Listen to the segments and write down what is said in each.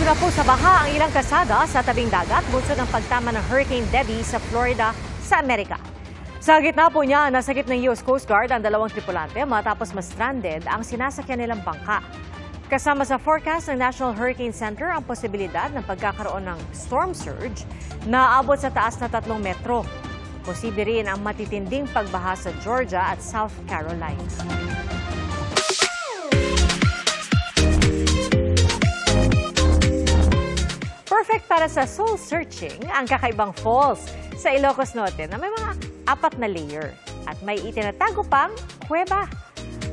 na po sa baha ang ilang kasada sa tabing dagat bunsod ng pagtama ng Hurricane Debby sa Florida sa Amerika. Sa gitna po niya, nasagip ng US Coast Guard ang dalawang tripulante matapos ma-stranded ang sinasakyan nilang bangka. Kasama sa forecast ng National Hurricane Center ang posibilidad ng pagkakaroon ng storm surge na aabot sa taas na 3 metro. Posible rin ang matitinding pagbaha sa Georgia at South Carolina. Perfect para sa soul searching ang kakaibang falls sa Ilocos Norte na may mga 4 na layer at may itinatago pang kuweba.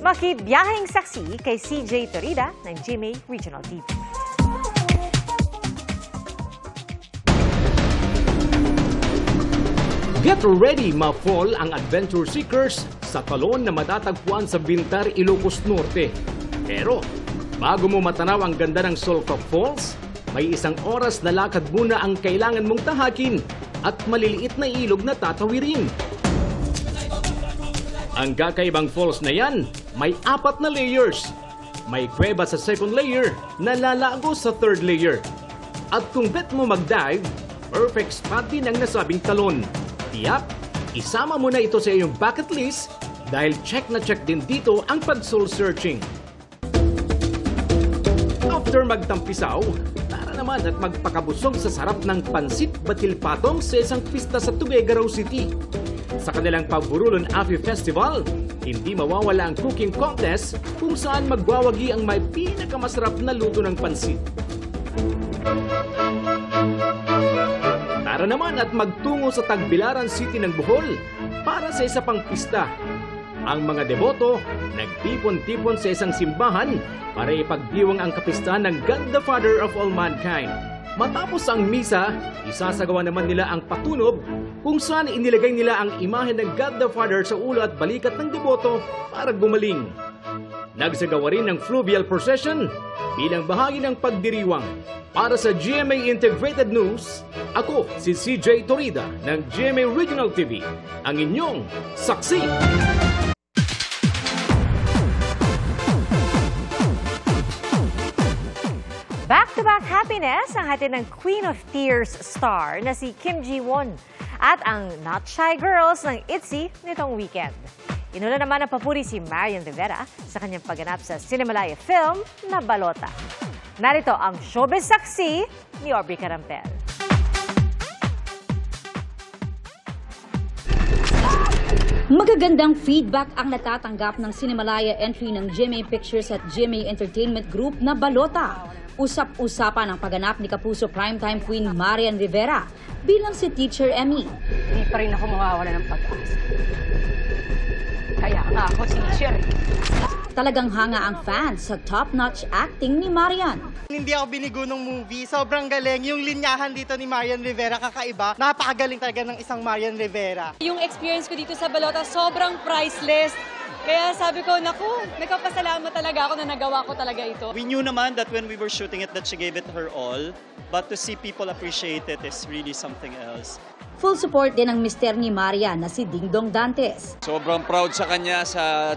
Makibiyaheng saksi kay CJ Torida ng GMA Regional TV. Get ready, ma-fall ang adventure seekers sa talon na matatagpuan sa Bintar, Ilocos Norte. Pero bago mo matanaw ang ganda ng Solcock Falls, may 1 oras na lakad muna ang kailangan mong tahakin at maliliit na ilog na tatawirin. Ang kakaibang falls na yan, may 4 na layers. May kuweba sa 2nd layer na lalago sa 3rd layer. At kung bet mo mag-dive, perfect spot din ang nasabing talon. Tiyak, isama mo na ito sa iyong bucket list dahil check na check din dito ang pag-soul searching. After magtampisaw, tara naman at magpakabusog sa sarap ng pansit batil patong sa isang pista sa Tuguegarao City. Sa kanilang Paburulon Afi Festival, hindi mawawala ang cooking contest kung saan magwawagi ang may pinakamasarap na luto ng pansit. Tara naman at magtungo sa Tagbilaran City ng Bohol para sa isa pang pista. Ang mga deboto nagtipon-tipon sa isang simbahan para ipagdiwang ang kapistahan ng God the Father of all mankind. Matapos ang misa, isasagawa naman nila ang patunob kung saan inilagay nila ang imahe ng God the Father sa ulo at balikat ng deboto para gumaling. Nagsagawa rin ng fluvial procession bilang bahagi ng pagdiriwang. Para sa GMA Integrated News, ako si CJ Torida ng GMA Regional TV, ang inyong saksi. Back-to-back happiness ang hatid ng Queen of Tears star na si Kim Ji-won at ang Not Shy Girls ng ITZY nitong weekend. Inuna naman ang papuri si Marian Rivera sa kanyang pagganap sa Cinemalaya film na Balota. Narito ang showbiz saksi ni Aubrey Carampel. Magagandang feedback ang natatanggap ng Cinemalaya entry ng GMA Pictures at GMA Entertainment Group na Balota. Usap-usapan ang pagganap ni Kapuso primetime queen Marian Rivera bilang si Teacher Emmy. Hindi pa rin ako mawawala ng pag-asa. Kaya nga ako teacher. Talagang hanga ang fans sa top-notch acting ni Marian. Hindi ako binigo ng movie. Sobrang galing. Yung linyahan dito ni Marian Rivera kakaiba. Napakagaling talaga ng isang Marian Rivera. Yung experience ko dito sa Balota sobrang priceless. Kaya sabi ko, naku, nagpapasalamat talaga ako na nagawa ko talaga ito. We knew naman that when we were shooting it that she gave it her all. But to see people appreciate it is really something else. Full support din ang mister ni Marian na si Dingdong Dantes. Sobrang proud sa kanya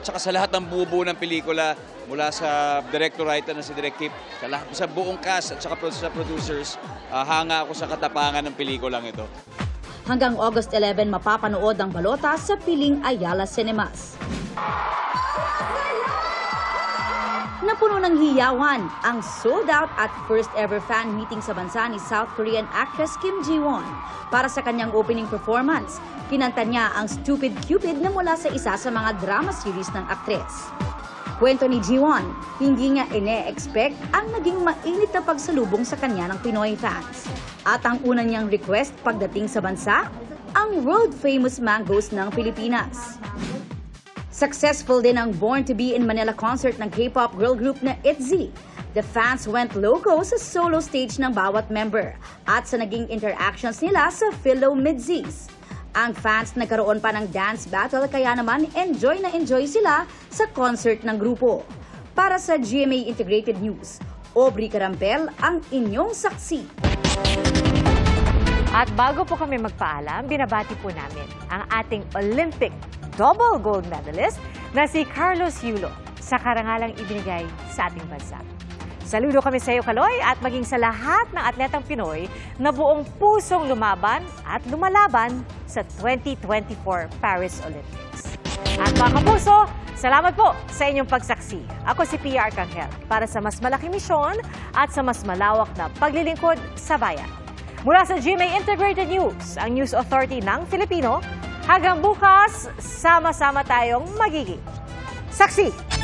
tsaka sa lahat ng bubuo ng pelikula mula sa director-writer na si Direk Kip, sa buong cast at saka sa producers. Hanga ako sa katapangan ng pelikulang ito. Hanggang August 11 mapapanood ang Balota sa piling Ayala Cinemas. Napuno ng hiyawan ang sold-out at first-ever fan meeting sa bansa ni South Korean actress Kim Ji-won. Para sa kanyang opening performance, kinanta niya ang Stupid Cupid na mula sa isa sa mga drama series ng aktres. Kwento ni Ji-won, hindi niya ine-expect ang naging mainit na pagsalubong sa kanya ng Pinoy fans. At ang una niyang request pagdating sa bansa, ang world-famous mangoes ng Pilipinas. Successful din ang Born to be in Manila concert ng K-pop girl group na ITZY. The fans went loco sa solo stage ng bawat member at sa naging interactions nila sa Philo Midseas. Ang fans nagkaroon pa ng dance battle kaya naman enjoy sila sa concert ng grupo. Para sa GMA Integrated News, Aubrey Carampel ang inyong saksi. At bago po kami magpaalam, binabati po namin ang ating Olympic double gold medalist na si Carlos Yulo sa karangalang ibinigay sa ating bansa. Saludo kami sa iyo, Kaloy, at maging sa lahat ng atletang Pinoy na buong pusong lumaban at lumalaban sa 2024 Paris Olympics. At mga kapuso, salamat po sa inyong pagsaksi. Ako si PR Arcangel para sa mas malaking misyon at sa mas malawak na paglilingkod sa bayan. Mula sa GMA Integrated News, ang News Authority ng Filipino, hanggang bukas, sama-sama tayong magiging saksi.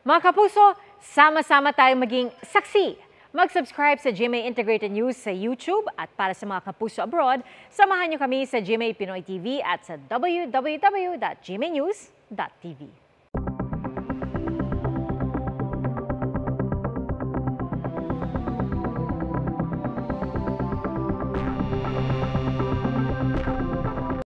Mga kapuso, sama-sama tayong maging saksi. Mag-subscribe sa GMA Integrated News sa YouTube at para sa mga kapuso abroad, samahan niyo kami sa GMA Pinoy TV at sa www.gmanews.tv.